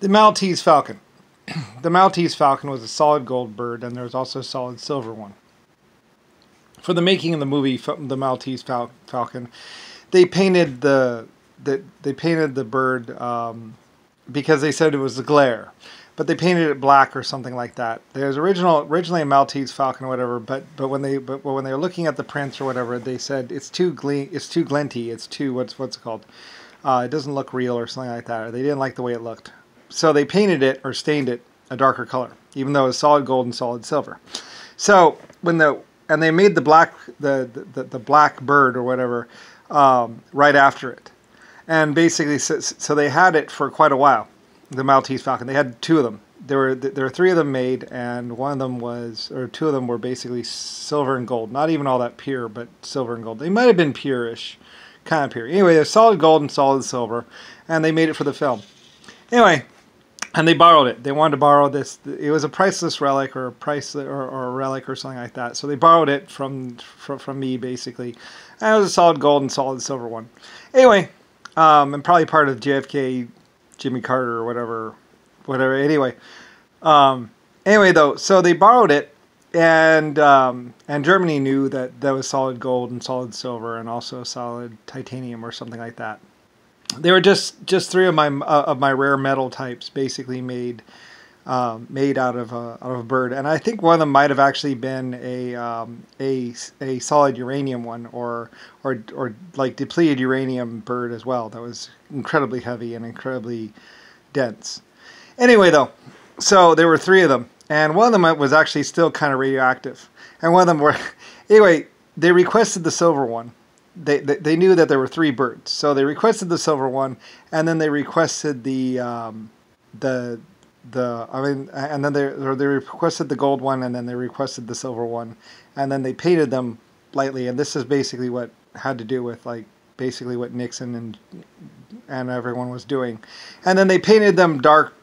The Maltese Falcon. The Maltese Falcon was a solid gold bird, and there was also a solid silver one. For the making of the movie, The Maltese Falcon, they painted the bird because they said it was a glare, but they painted it black or something like that. There's originally a Maltese Falcon or whatever, but when they were looking at the prints or whatever, they said it's too glinty, it's too what's it called? It doesn't look real or something like that. Or they didn't like the way it looked. So they painted it or stained it a darker color, even though it was solid gold and solid silver. So they made the black bird or whatever right after it, and basically so they had it for quite a while. The Maltese Falcon. They had two of them. There were three of them made, and two of them were basically silver and gold. Not even all that pure, but silver and gold. They might have been pure-ish, kind of pure. Anyway, they're solid gold and solid silver, and they made it for the film. Anyway. And they borrowed it. They wanted to borrow this. It was a priceless relic, or a relic or something like that. So they borrowed it from me, basically. And it was a solid gold and solid silver one. Anyway, and probably part of JFK, Jimmy Carter, or whatever. Anyway, though, so they borrowed it, and Germany knew that was solid gold and solid silver, and also solid titanium or something like that. They were just three of my rare metal types, basically made out of a bird, and I think one of them might have actually been a solid uranium one, or like depleted uranium bird as well. That was incredibly heavy and incredibly dense. Anyway, though, so there were three of them, and one of them was actually still kind of radioactive, and one of them were anyway. They requested the silver one. They knew that there were three birds, so they requested the silver one, and then they requested they requested the gold one, and then they requested the silver one, and then they painted them lightly. And this is basically what had to do with basically what Nixon and everyone was doing, and then they painted them dark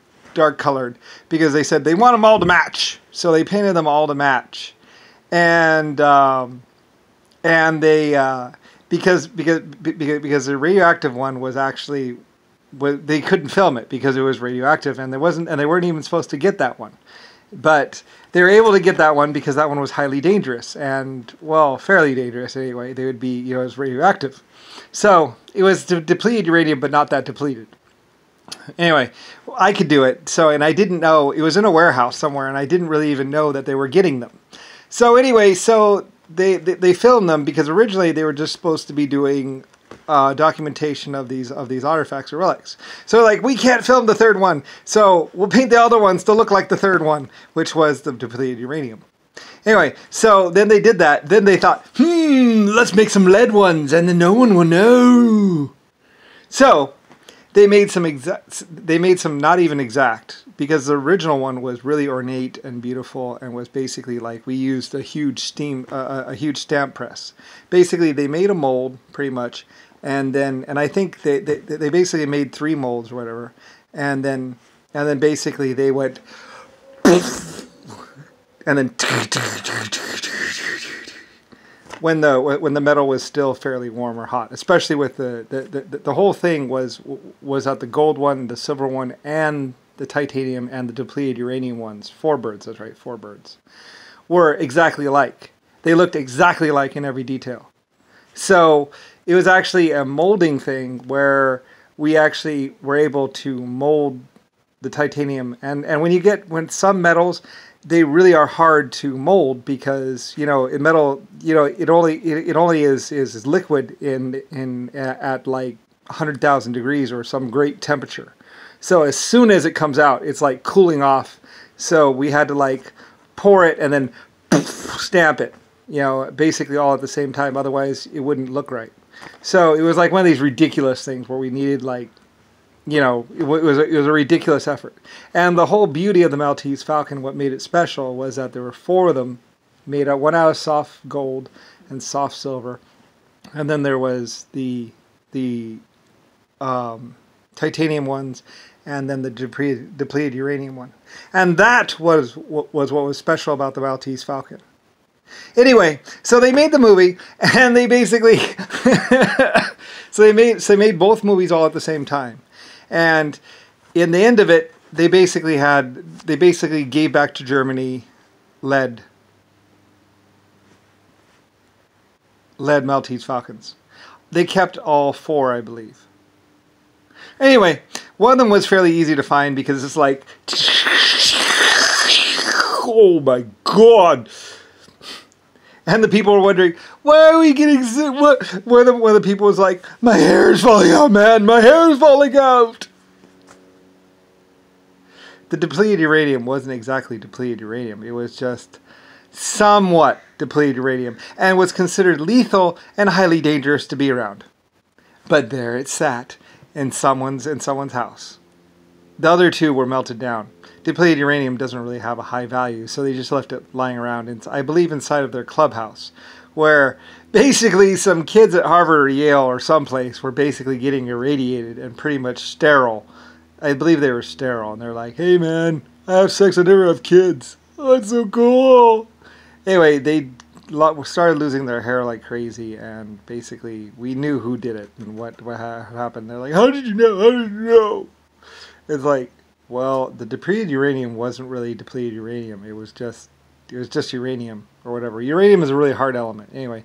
colored because they said they want them all to match, so they painted them all to match, and they. Because the radioactive one was actually, they couldn't film it because it was radioactive, and they weren't even supposed to get that one, but they were able to get that one because that one was highly dangerous, and well, fairly dangerous anyway. They would be, it was radioactive, so it was depleted uranium, but not that depleted. Anyway, I could do it, and I didn't know it was in a warehouse somewhere, and I didn't really even know that they were getting them. So anyway, They filmed them because originally they were just supposed to be doing documentation of these artifacts or relics. So we can't film the third one, so we'll paint the other ones to look like the third one, which was the depleted uranium. Anyway, so then they did that. Then they thought, let's make some lead ones, and then no one will know. So they made some not even exact, because the original one was really ornate and beautiful, and was basically we used a huge stamp press. Basically, they made a mold pretty much, and I think they basically made 3 molds or whatever, and then basically they went, and then when the metal was still fairly warm or hot, especially with the whole thing was that the gold one, the silver one, and the titanium and the depleted uranium ones, 4 birds, that's right, 4 birds, were exactly alike. They looked exactly alike in every detail. So it was actually a molding thing where we actually were able to mold the titanium, and when some metals, they really are hard to mold because in metal, it only is liquid at 100,000 degrees or some great temperature. So as soon as it comes out, it's cooling off. So we had to pour it and then stamp it, basically all at the same time. Otherwise, it wouldn't look right. So it was one of these ridiculous things where we needed it was a ridiculous effort. And the whole beauty of the Maltese Falcon, what made it special, was that there were 4 of them, one out of soft gold and soft silver, and then there was the titanium ones, and then the depleted uranium one. And that was what was special about the Maltese Falcon. Anyway, so they made the movie, and they basically so they made both movies all at the same time. And in the end of it, they basically gave back to Germany lead Maltese Falcons. They kept all 4, I believe. Anyway, one of them was fairly easy to find because it's like, oh my God. And the people were wondering, why are we getting sick? One of the people was like, my hair is falling out, man. My hair is falling out. The depleted uranium wasn't exactly depleted uranium. It was just somewhat depleted uranium and was considered lethal and highly dangerous to be around. But there it sat in someone's house. The other 2 were melted down. Depleted uranium doesn't really have a high value, so they just left it lying around, I believe inside of their clubhouse, where basically some kids at Harvard or Yale or someplace were basically getting irradiated and pretty much sterile. I believe they were sterile, and they're like, hey man, I have sex, I never have kids. Oh, that's so cool. Anyway, they started losing their hair like crazy, and basically we knew who did it and what happened. They're like, how did you know? How did you know? It's like, well, the depleted uranium wasn't really depleted uranium. It was just uranium or whatever. Uranium is a really hard element. Anyway,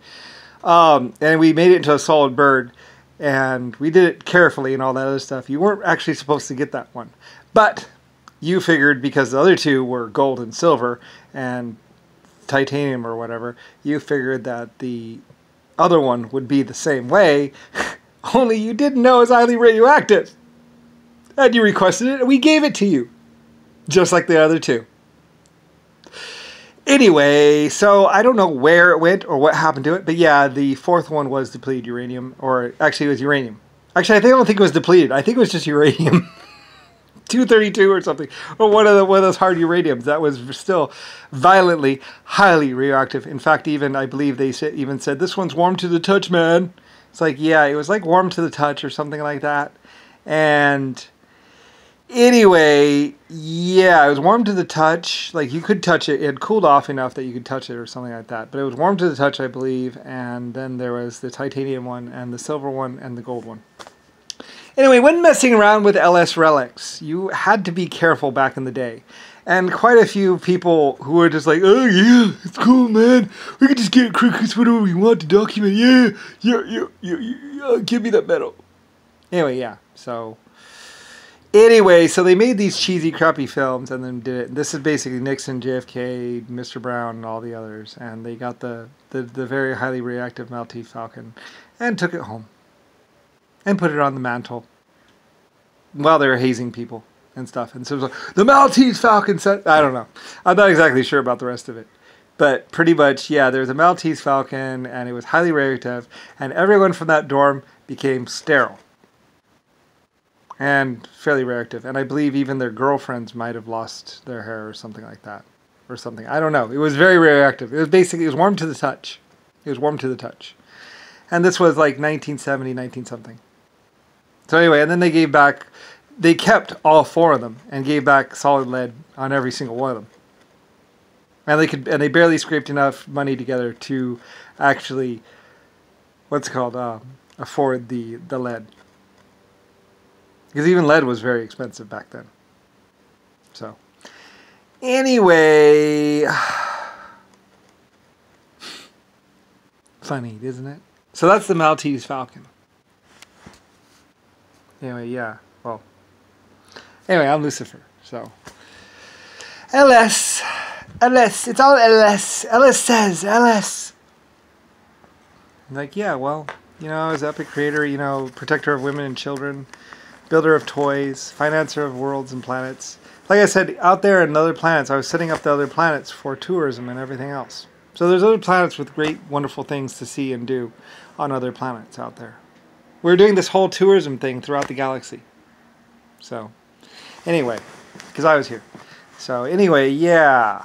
and we made it into a solid bird, and we did it carefully and all that other stuff. You weren't actually supposed to get that one, but you figured because the other 2 were gold and silver and titanium or whatever, you figured that the other one would be the same way, only you didn't know it's highly radioactive. And you requested it, and we gave it to you. Just like the other 2. Anyway, so I don't know where it went or what happened to it, but yeah, the 4th one was depleted uranium, or actually it was uranium. Actually, I don't think it was depleted. I think it was just uranium. 232 or something, or one of those hard uraniums that was still violently, highly radioactive. In fact, even I believe they even said, this one's warm to the touch, man. It's like, yeah, it was like warm to the touch or something like that. And anyway, yeah, it was warm to the touch. Like, you could touch it. It had cooled off enough that you could touch it or something like that. But it was warm to the touch, I believe. And then there was the titanium one and the silver one and the gold one. Anyway, when messing around with LS relics, you had to be careful back in the day. And quite a few people who were just like, oh yeah, it's cool, man. We can just get crickets whatever we want to document. Yeah, give me that medal. Anyway, yeah, so... Anyway, so they made these cheesy, crappy films and then did it. This is basically Nixon, JFK, Mr. Brown, and all the others. And they got the very highly reactive Maltese Falcon and took it home. And put it on the mantle while they were hazing people and stuff. And so it was like, the Maltese Falcon set. I don't know. I'm not exactly sure about the rest of it. But pretty much, yeah, there was a Maltese Falcon, and it was highly radioactive. And everyone from that dorm became sterile. And fairly radioactive. And I believe even their girlfriends might have lost their hair or something like that. Or something. I don't know. It was very radioactive. It was basically, it was warm to the touch. It was warm to the touch. And this was like 1970, 19-something. So anyway, and then they kept all 4 of them and gave back solid lead on every single one of them. And they barely scraped enough money together to actually, afford the lead. Because even lead was very expensive back then. So, anyway, funny, isn't it? So that's the Maltese Falcon. Anyway, yeah, well. Anyway, I'm Lucifer, so. LS, it's all LS. LS says, LS. I'm like, yeah, well, you know, I was epic creator, you know, protector of women and children, builder of toys, financer of worlds and planets. Like I said, out there in other planets, I was setting up the other planets for tourism and everything else. So there's other planets with great, wonderful things to see and do on other planets out there. We're doing this whole tourism thing throughout the galaxy. So, anyway, because I was here. So, anyway, yeah.